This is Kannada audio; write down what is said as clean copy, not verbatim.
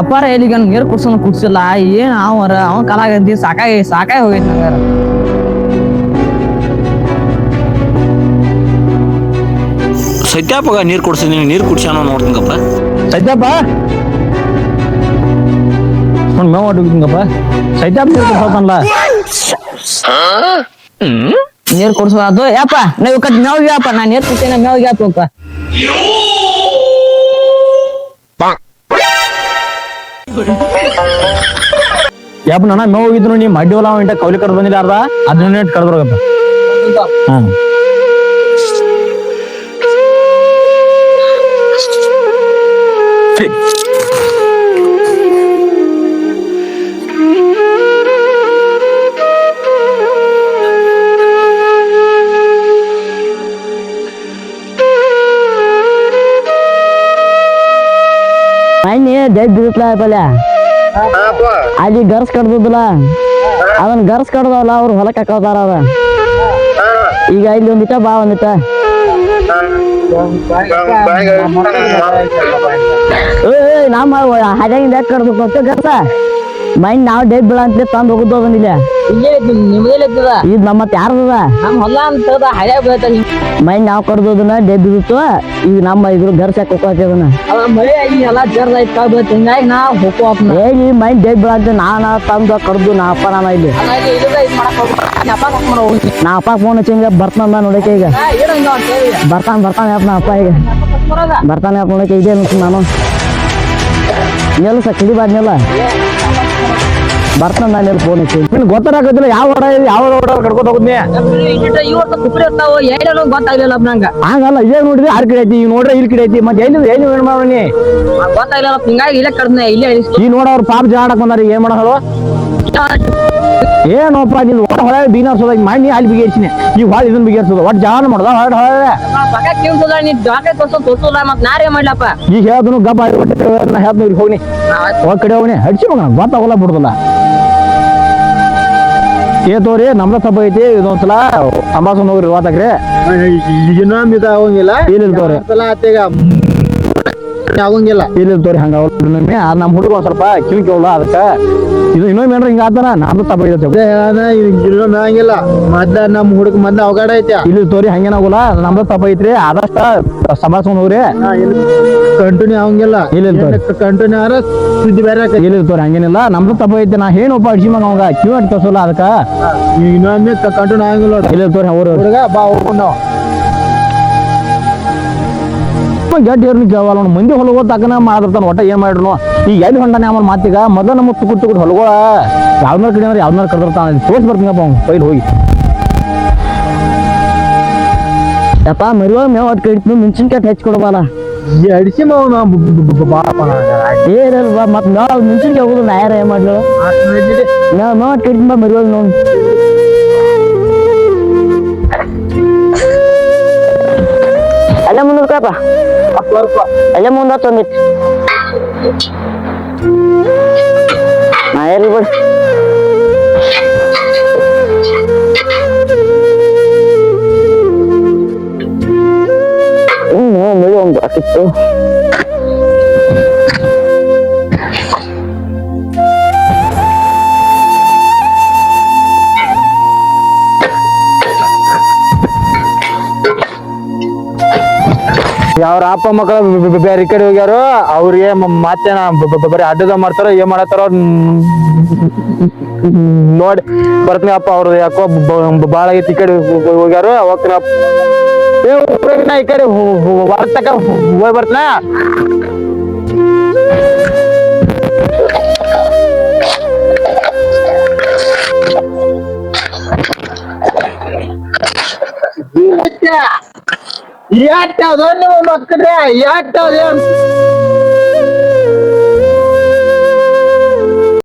ಅಪ್ಪಾರ ಎಲ್ಲಿಗ ನೀರ್ ಕುಡ್ಸೋನು ಕುಡ್ಸಿಲ್ಲ ಏನ್ ಅವನ್ ಕಾಲಾಗಂತಿ ಸಾಕಾಗಿ ಹೋಗೈತಿ ನಂಗಾರ ಸತ್ಯಪ್ಪಗ ನೀರ್ ಕುಡ್ಸಿದೀನಿ ನೀರ್ ಕುಡ್ಸ್ಯಾನ ನೋಡ್ತೀನಪ್ಪ ಸತ್ಯಪ್ಪ ಮೇವ್ ಹೊಟ್ಟಿಗಪ್ಪ ಸತ್ಯಪ್ಪ ನೀರ್ ಕುಡ್ಸೋತಲ್ಲ ನೀರ್ ಕುಡ್ಸೋ ಅದು ಯಪ್ಪ ನೀವು ಮೇವ್ಗ್ಯಪ್ಪ ನಾನ್ ನೀರ್ ಕುಡ್ಸೇನ ಮೇವ್ಗ್ಯಾಪಪ್ಪ ಯಪ್ಪ ನನ್ನ ಮೇವ್ ಹೋಗಿದ್ರು ನೀ ಮಡ್ಡಿ ಹೊಲ ಇಂಟ ಕೌಲಿ ಕಡ್ದು ಬಂದಿಲ್ಲ ಅರ್ಧ ಅದನ್ನ ಕಡ್ದ್ರೋಗಪ್ಪ ಹಾ ಜೈ ಬಿಡಿಸ್ಲಾ ಪಲ್ಯ ಅಲ್ಲಿ ಗರ್ಸ್ ಕಡ್ದಲ್ಲ ಅದನ್ನ ಗರ್ಸ್ ಕಡ್ದಲ್ಲ ಅವ್ರು ಹೊಲಕ್ ಹಾಕೋತಾರ ಅದ ಈಗ ಇಲ್ಲಿ ಒಂದಿಟ ಬಾ ಒಂದಿಟ ನಮ್ಮ ಹಜಾಗಿಂದ ಯಾಕೆ ಕಡ್ದು ಗೊತ್ತ ಗರ್ಸ ಮೈಂಡ್ ನಾವ್ ಡೇ ಬೀಳ ಅಂತ ತಂದ್ ಹೋಗುದು ಅದನ್ನಿಲ್ಲ ಇದು ನಮ್ಮ ಯಾರದ ನಮ್ ಹೊಲ ಅಂತ ಮೈಂಡ್ ನಾವ್ ಕಡ್ದೋದನ್ನ ಡೇ ಬಿಡುತ್ತು ಈಗ ನಮ್ಮ ಇದ್ರ ಗರ್ಸ್ ಯಾಕೆ ಹೋಗ್ತಿ ಅದನ್ನ ಮಳೆ ಎಲ್ಲ ಜರ್ದ ಹಿಂಗಾಗಿ ನಾ ಹೋಗೋ ಈ ಮೈಂಡ್ ಡೇ ಬೀಳ ಅಂತ ನಾ ತಂದು ಕಡ್ದು ನಾ ಅಪ್ಪ ನಾನು ಇಲ್ಲಿ ನಾ ಅಪ್ಪ ಫೋನ್ ಹಚ್ಚಿ ಬರ್ತಾನ ನೋಡಕ್ಕೆ ಈಗ ಬರ್ತಾನೆ ಅಪ್ಪ ನಾ ಅಪ್ಪ ಈಗ ಬರ್ತಾನೆ ಅಪ್ಪ ನೋಡಕ್ಕೆ ಇದೆ ನಾನು ನೆಲ್ಲ ಕಿಡಿ ಬಾದ್ನೆಲ್ಲ ಬರ್ತಾನ ನಾನು ಫೋನ್ ಹಚ್ಚಿ ಗೊತ್ತಾಗತ್ತಿಲ್ಲ ಯಾವ ಕಡ್ಕೊತ ಹೋಗುದ್ನಿ ಗೊತ್ತಾಗ್ಲಿಲ್ಲ ನಂಗ ಹಂಗಲ್ಲ ಇದೇ ನೋಡಿದ್ರೆ ಆರ್ ಕಡೆ ಐತಿ ಈಗ ನೋಡ್ರೆ ಇಲ್ಲಿ ಕಡೆ ಐತಿ ಮತ್ತೆ ಎಲ್ಲಿ ಏನ್ ಮಾಡೋನಿ ಗೊತ್ತಾಗ್ಲಿಲ್ಲ ಹಿಂಗಾಗಿ ಇಲ್ಲೇ ಕಡ್ನೆ ಇಲ್ಲೇ ಈ ನೋಡ ಅವ್ರ ಪಾಪ ಜಾಡಕ್ ಬಂದಾರ ಏನ್ ಮಾಡೋ ಏನಪ್ಪ ನೀನ್ ಒಟ್ಟ ಹೊಳೆ ಬೀನರ್ಸೋದಾಗ ಮಾಡಿ ಅಲ್ಲಿ ಬಿಗೇರ್ಸಿನಿ ಈಗ ಹೊಳೆ ಇದನ್ನ ಬಿಗೇರ್ಸೋದು ಒಟ್ಟು ಜಾನ ಮಾಡ್ದ ಹೊಳೆ ಮಾಡ್ಲಪ್ಪ ಈಗ ಹೇಳ್ದನು ಗಬ್ಬ ಹೇಳ್ದು ಹೋಗ್ನಿ ಕಡೆ ಹೋಗ್ನಿ ಹಡ್ಸಿ ಮಗ ಗೊತ್ತಾಗಲ್ಲ ಬಿಡುದಿಲ್ಲ ತೋರಿ ನಮ್ದ ತಪ್ಪ ಐತಿ ಇದೊಂದ್ಸಲ ಅಂಬಾಸನ್ ಹೋಗ್ರಿ ವಾತಾಕ್ರಿ ಇನ್ನೊಂದು ಇದಾಗಂಗಿಲ್ಲ ಇಲ್ಲ ತೋರಿ ಆಗಂಗಿಲ್ಲ ಇಲ್ಲ ತೋರಿ ಹಂಗ ನಮ್ ಹುಡುಗ ಒಂದ್ ಸ್ವಲ್ಪ ಕಿವಿ ಕೇಳಲ್ಲ ಅದಕ್ಕ ಇದು ಇನ್ನೊಮ್ಮೆ ಏನ್ರ ಹಿಂಗ ಆತನ ನಮ್ದು ತಪ್ಪ ಇನ್ನೊಮ್ಮೆ ಹಂಗಿಲ್ಲ ಮೊದ್ಲ ನಮ್ ಹುಡುಗ ಮೊದ್ಲ ಅವಗಾಡ ಐತಿ ಇಲ್ಲಿ ತೋರಿ ಹಂಗೇನಾಗಲ್ಲ ನಮ್ದು ತಪ್ಪ ಐತ್ರಿ ಆದಷ್ಟ ಸಂಭಾಳ್ಸ್ಕೊಂಡ್ ಹೋಗ್ರಿ ಕಂಟಿನ್ಯೂ ಆಗಂಗಿಲ್ಲ ಇಲ್ಲ ಕಂಟಿನ್ಯೂ ಆರ ಸುದ್ದಿ ಬೇರೆ ಇಲ್ಲ ತೋರಿ ಹಂಗೇನಿಲ್ಲ ನಮ್ದು ತಪ್ಪ ಐತಿ ನಾ ಏನಪ್ಪ ಅಡ್ಸಿ ಮಗ ಅವಾಗ ಕಿವಿ ಅಡ್ ತೋರ್ಸಲ್ಲ ಅದಕ್ಕ ಇನ್ನೊಮ್ಮೆ ಕಂಟಿನ್ಯೂ ಆಗಂಗಿಲ್ಲ ಇಲ್ಲ ತೋರಿ ಹುಡುಗ ಬಾ ಹೋಗ್ಕೊಂಡು ಗಡ್ಡಿ ಏರ್ನ ಕೇಳಲ್ಲ ಮಂದಿ ಹೊಲಗೋ ತಕ್ಕನ ಮಾಡಿರ್ತಾನ ಒಟ್ಟ ಏನ್ ಮಾಡಿರ್ನು ಈಗ ಎಲ್ಲಿ ಹೊಂಡಾನೆ ಆಮೇಲೆ ಮಾತಿಗ ಮೊದಲ ನಮ್ಮ ತುকুಟ್ ಹೊಲಗೋಳ ಯಾವ್ದಾರ ಕಡೆ ಅಂದ್ರೆ ಯಾವ್ದಾರ ಕಡ್ದಿರ್ತಾನ ತೋರ್ಸ್ ಬರ್ತೀನಪ್ಪ ಅವ್ನು ಪೈಲ್ ಹೋಗಿ ಯಪ್ಪ ಮರಿವಾಗ ಮೇವ್ ಅಟ್ ಕಡಿತು ಮೆಣಸಿನ್ಕಾಯಿ ಹೆಚ್ಚಿಕೊಡ್ಬಾಲ ಅಡಿಸಿ ಏನಲ್ವಾ ಮತ್ ಮೇವ್ ಮೆಣಸಿನ್ಕಾಯಿ ಹೋಗುದು ನಾ ಯಾರ ಏನ್ ಮಾಡ್ಲು ಮೇವ್ ಅಟ್ ಕಡಿತು ಮರಿವಾಗ ನೋವು ಅಲ್ಲ ಮುಂದಪ್ಪ ಅಲ್ಲೇ ಮುಂದ ತಂದಿತ್ತು ನಾ ಎಲ್ಲಿ ಬಿಡಿ ಮಳಿ ಒಂದು ಹಾಕಿತ್ತು ಅವ್ರ ಅಪ್ಪ ಮಕ್ಕಳು ಬೇರೆ ಕಡೆ ಹೋಗ್ಯಾರು ಅವ್ರಿಗೆ ಮತ್ತೇನ ಬರೀ ಅಡ್ಡದ ಮಾಡ್ತಾರ ಏನ್ ಮಾಡತ್ತಾರ ನೋಡಿ ಬರ್ತೀನಿ ಅಪ್ಪ ಅವ್ರು ಯಾಕೋ ಬಾಳ ಆಗೈತಿ ಈ ಕಡೆ ಹೋಗ್ಯಾರು ಹೋಗ್ತೀನಿ ಈ ಕಡೆ ಬರ್ತಕ ಹೋಗಿ ಬರ್ತೀನ ಯಾವ್ದೋ ನೀವು ಮಕ್ಕಳ್ರೆ ಯಾವ್ದು